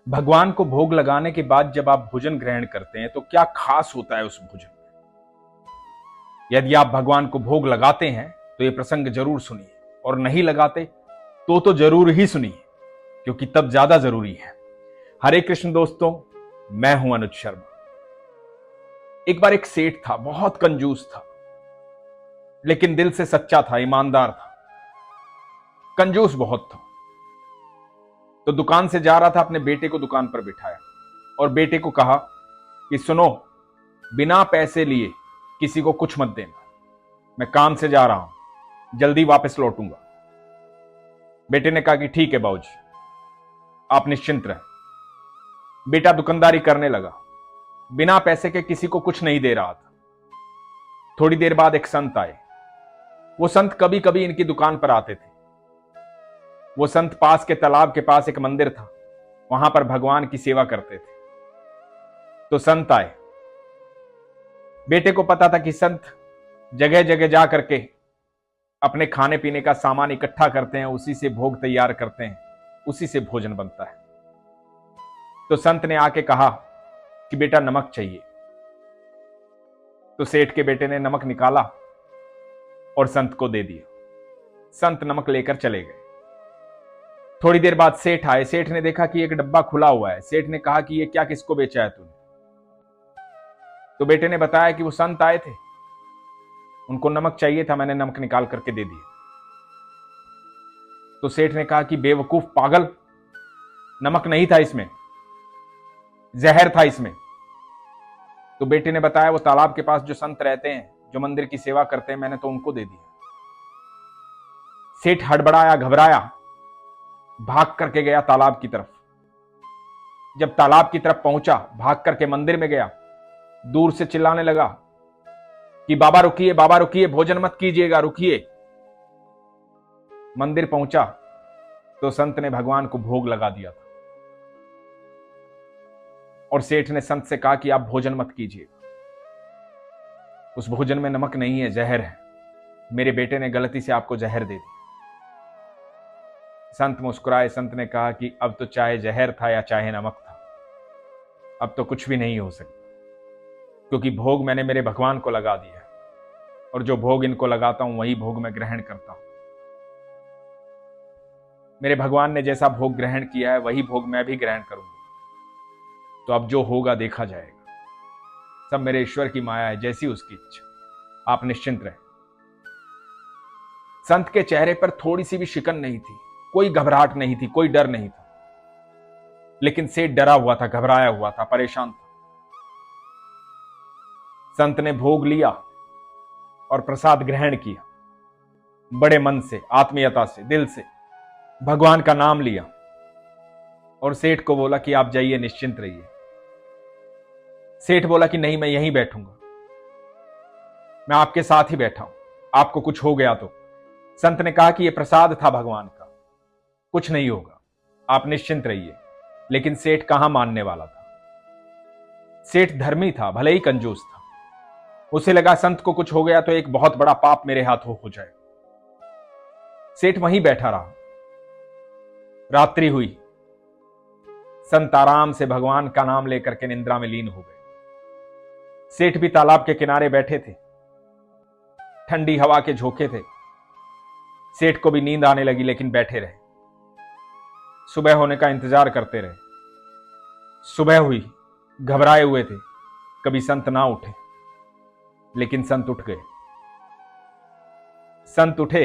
भगवान को भोग लगाने के बाद जब आप भोजन ग्रहण करते हैं तो क्या खास होता है उस भोजन में। यदि आप भगवान को भोग लगाते हैं तो यह प्रसंग जरूर सुनिए, और नहीं लगाते तो जरूर ही सुनिए, क्योंकि तब ज्यादा जरूरी है। हरे कृष्ण दोस्तों, मैं हूं अनुज शर्मा। एक बार एक सेठ था, बहुत कंजूस था, लेकिन दिल से सच्चा था, ईमानदार था। कंजूस बहुत था तो दुकान से जा रहा था, अपने बेटे को दुकान पर बिठाया और बेटे को कहा कि सुनो, बिना पैसे लिए किसी को कुछ मत देना, मैं काम से जा रहा हूं, जल्दी वापस लौटूंगा। बेटे ने कहा कि ठीक है बाबूजी, आप निश्चिंत रहें। बेटा दुकानदारी करने लगा, बिना पैसे के किसी को कुछ नहीं दे रहा था। थोड़ी देर बाद एक संत आए। वो संत कभी कभी इनकी दुकान पर आते थे। वो संत पास के तालाब के पास एक मंदिर था, वहां पर भगवान की सेवा करते थे। तो संत आए। बेटे को पता था कि संत जगह जगह जा करके अपने खाने पीने का सामान इकट्ठा करते हैं, उसी से भोग तैयार करते हैं, उसी से भोजन बनता है। तो संत ने आके कहा कि बेटा नमक चाहिए। तो सेठ के बेटे ने नमक निकाला और संत को दे दिया। संत नमक लेकर चले गए। थोड़ी देर बाद सेठ आए। सेठ ने देखा कि एक डब्बा खुला हुआ है। सेठ ने कहा कि ये क्या, किसको बेचा है तूने? तो बेटे ने बताया कि वो संत आए थे, उनको नमक चाहिए था, मैंने नमक निकाल करके दे दिया। तो सेठ ने कहा कि बेवकूफ पागल, नमक नहीं था इसमें, जहर था इसमें। तो बेटे ने बताया वो तालाब के पास जो संत रहते हैं, जो मंदिर की सेवा करते हैं, मैंने तो उनको दे दिया। सेठ हड़बड़ाया, घबराया, भाग करके गया तालाब की तरफ। जब तालाब की तरफ पहुंचा, भाग करके मंदिर में गया, दूर से चिल्लाने लगा कि बाबा रुकिए, बाबा रुकिए, भोजन मत कीजिएगा, रुकिए। मंदिर पहुंचा तो संत ने भगवान को भोग लगा दिया था। और सेठ ने संत से कहा कि आप भोजन मत कीजिएगा, उस भोजन में नमक नहीं है, जहर है, मेरे बेटे ने गलती से आपको जहर दे दी। संत मुस्कुराए। संत ने कहा कि अब तो चाहे जहर था या चाहे नमक था, अब तो कुछ भी नहीं हो सकता, क्योंकि भोग मैंने मेरे भगवान को लगा दिया, और जो भोग इनको लगाता हूं वही भोग मैं ग्रहण करता हूं। मेरे भगवान ने जैसा भोग ग्रहण किया है वही भोग मैं भी ग्रहण करूंगा। तो अब जो होगा देखा जाएगा, सब मेरे ईश्वर की माया है, जैसी उसकी इच्छा, आप निश्चिंत रहें। संत के चेहरे पर थोड़ी सी भी शिकन नहीं थी, कोई घबराहट नहीं थी, कोई डर नहीं था। लेकिन सेठ डरा हुआ था, घबराया हुआ था, परेशान था। संत ने भोग लिया और प्रसाद ग्रहण किया, बड़े मन से, आत्मीयता से, दिल से भगवान का नाम लिया और सेठ को बोला कि आप जाइए, निश्चिंत रहिए। सेठ बोला कि नहीं, मैं यहीं बैठूंगा, मैं आपके साथ ही बैठा हूं, आपको कुछ हो गया तो। संत ने कहा कि यह प्रसाद था भगवान का, कुछ नहीं होगा, आप निश्चिंत रहिए। लेकिन सेठ कहां मानने वाला था। सेठ धर्मी था, भले ही कंजूस था। उसे लगा संत को कुछ हो गया तो एक बहुत बड़ा पाप मेरे हाथों हो जाए। सेठ वहीं बैठा रहा। रात्रि हुई, संत आराम से भगवान का नाम लेकर के निंद्रा में लीन हो गए। सेठ भी तालाब के किनारे बैठे थे, ठंडी हवा के झोंके थे। सेठ को भी नींद आने लगी, लेकिन बैठे रहे, सुबह होने का इंतजार करते रहे। सुबह हुई, घबराए हुए थे, कभी संत ना उठे, लेकिन संत उठ गए। संत उठे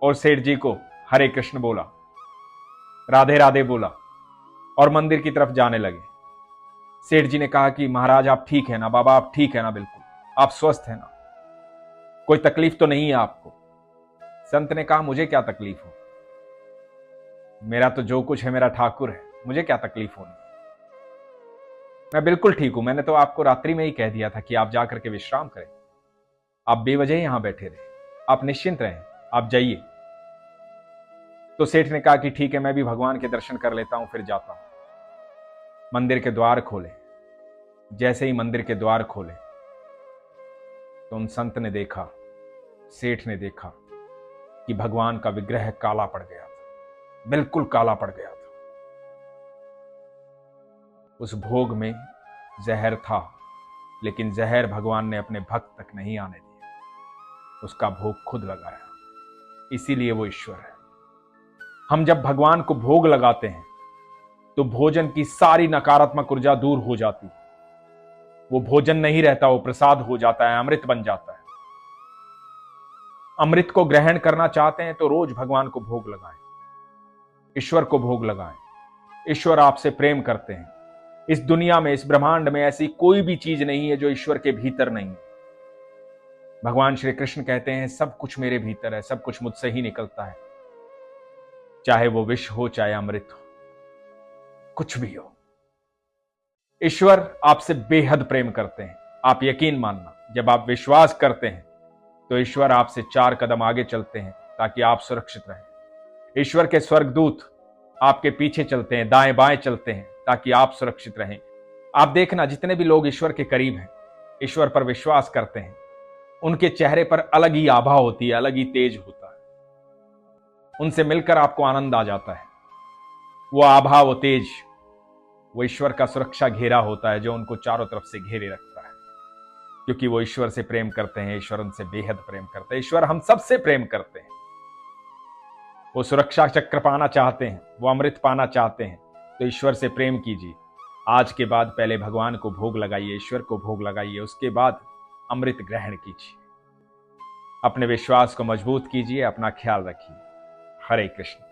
और सेठ जी को हरे कृष्ण बोला, राधे राधे बोला, और मंदिर की तरफ जाने लगे। सेठ जी ने कहा कि महाराज आप ठीक है ना, बाबा आप ठीक है ना, बिल्कुल आप स्वस्थ है ना, कोई तकलीफ तो नहीं है आपको? संत ने कहा मुझे क्या तकलीफ हो, मेरा तो जो कुछ है मेरा ठाकुर है, मुझे क्या तकलीफ होनी, मैं बिल्कुल ठीक हूं। मैंने तो आपको रात्रि में ही कह दिया था कि आप जाकर के विश्राम करें, आप बेवजह ही यहां बैठे रहे, आप निश्चिंत रहें, आप जाइए। तो सेठ ने कहा कि ठीक है, मैं भी भगवान के दर्शन कर लेता हूं, फिर जाता हूं। मंदिर के द्वार खोले। जैसे ही मंदिर के द्वार खोले तो उन संत ने देखा, सेठ ने देखा कि भगवान का विग्रह काला पड़ गया था, बिल्कुल काला पड़ गया था। उस भोग में जहर था, लेकिन जहर भगवान ने अपने भक्त तक नहीं आने दिया, उसका भोग खुद लगाया। इसीलिए वो ईश्वर है। हम जब भगवान को भोग लगाते हैं तो भोजन की सारी नकारात्मक ऊर्जा दूर हो जाती है। वो भोजन नहीं रहता, वो प्रसाद हो जाता है, अमृत बन जाता है। अमृत को ग्रहण करना चाहते हैं तो रोज भगवान को भोग लगाएं, ईश्वर को भोग लगाएं। ईश्वर आपसे प्रेम करते हैं। इस दुनिया में, इस ब्रह्मांड में ऐसी कोई भी चीज नहीं है जो ईश्वर के भीतर नहीं है। भगवान श्री कृष्ण कहते हैं सब कुछ मेरे भीतर है, सब कुछ मुझसे ही निकलता है, चाहे वो विष हो चाहे अमृत हो, कुछ भी हो। ईश्वर आपसे बेहद प्रेम करते हैं। आप यकीन मानना, जब आप विश्वास करते हैं तो ईश्वर आपसे 4 कदम आगे चलते हैं ताकि आप सुरक्षित रहें। ईश्वर के स्वर्गदूत आपके पीछे चलते हैं, दाएं बाएं चलते हैं ताकि आप सुरक्षित रहें। आप देखना, जितने भी लोग ईश्वर के करीब हैं, ईश्वर पर विश्वास करते हैं, उनके चेहरे पर अलग ही आभा होती है, अलग ही तेज होता है। उनसे मिलकर आपको आनंद आ जाता है। वो आभा, वो तेज, वो ईश्वर का सुरक्षा घेरा होता है जो उनको चारों तरफ से घेरे रखता है, क्योंकि वो ईश्वर से प्रेम करते हैं। ईश्वर उनसे बेहद प्रेम करते हैं। ईश्वर हम सबसे प्रेम करते हैं। वो सुरक्षा चक्र पाना चाहते हैं, वो अमृत पाना चाहते हैं, तो ईश्वर से प्रेम कीजिए। आज के बाद पहले भगवान को भोग लगाइए, ईश्वर को भोग लगाइए, उसके बाद अमृत ग्रहण कीजिए। अपने विश्वास को मजबूत कीजिए, अपना ख्याल रखिए। हरे कृष्ण।